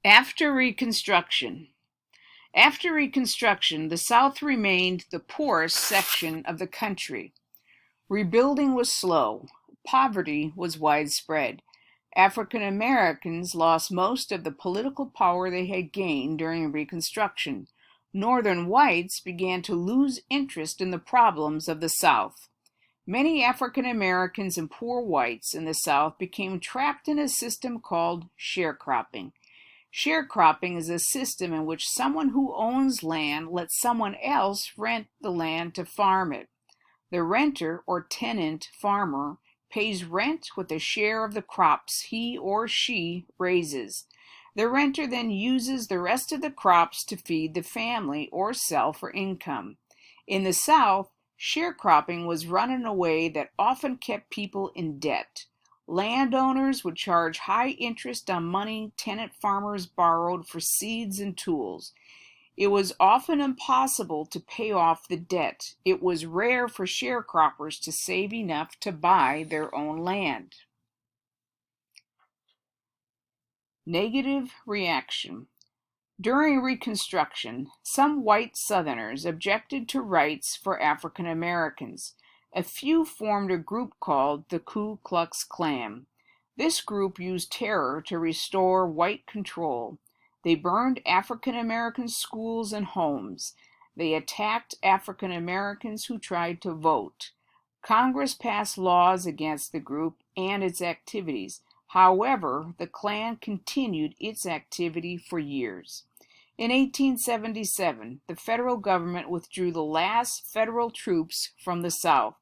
After Reconstruction. After Reconstruction, the South remained the poorest section of the country. Rebuilding was slow. Poverty was widespread. African Americans lost most of the political power they had gained during Reconstruction. Northern whites began to lose interest in the problems of the South. Many African Americans and poor whites in the South became trapped in a system called sharecropping. Sharecropping is a system in which someone who owns land lets someone else rent the land to farm it. The renter or tenant farmer pays rent with a share of the crops he or she raises. The renter then uses the rest of the crops to feed the family or sell for income. In the South, sharecropping was run in a way that often kept people in debt. Landowners would charge high interest on money tenant farmers borrowed for seeds and tools. It was often impossible to pay off the debt. It was rare for sharecroppers to save enough to buy their own land. Negative reaction. During Reconstruction, some white Southerners objected to rights for African Americans. A few formed a group called the Ku Klux Klan. This group used terror to restore white control. They burned African American schools and homes. They attacked African Americans who tried to vote. Congress passed laws against the group and its activities. However, the Klan continued its activity for years. In 1877, the federal government withdrew the last federal troops from the South.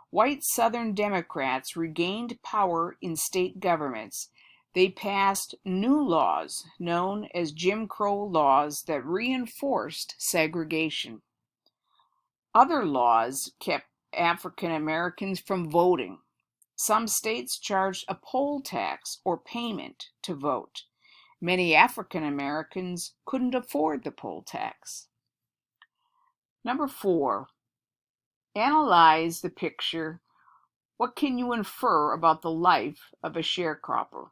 White Southern Democrats regained power in state governments. They passed new laws known as Jim Crow laws that reinforced segregation. Other laws kept African Americans from voting. Some states charged a poll tax or payment to vote. Many African Americans couldn't afford the poll tax. Number 4, analyze the picture. What can you infer about the life of a sharecropper?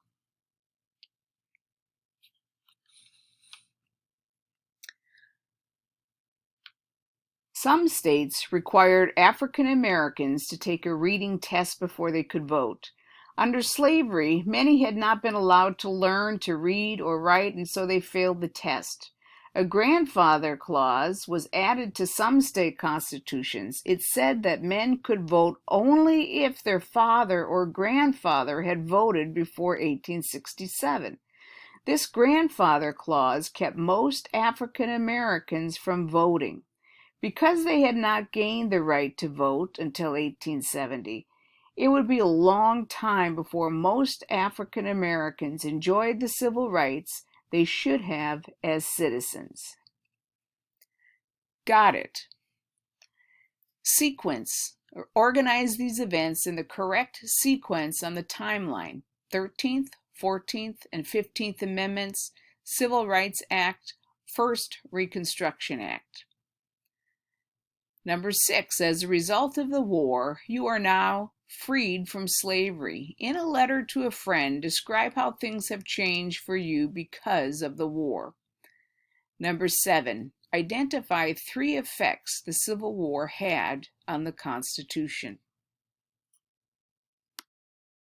Some states required African Americans to take a reading test before they could vote. Under slavery, many had not been allowed to learn to read or write, and so they failed the test. A grandfather clause was added to some state constitutions. It said that men could vote only if their father or grandfather had voted before 1867. This grandfather clause kept most African Americans from voting. Because they had not gained the right to vote until 1870, it would be a long time before most African Americans enjoyed the civil rights they should have as citizens. Got it. Sequence. Organize these events in the correct sequence on the timeline. 13th, 14th, and 15th Amendments, Civil Rights Act, First Reconstruction Act. Number 6, as a result of the war, you are now freed from slavery. In a letter to a friend, describe how things have changed for you because of the war. Number 7, identify 3 effects the Civil War had on the Constitution.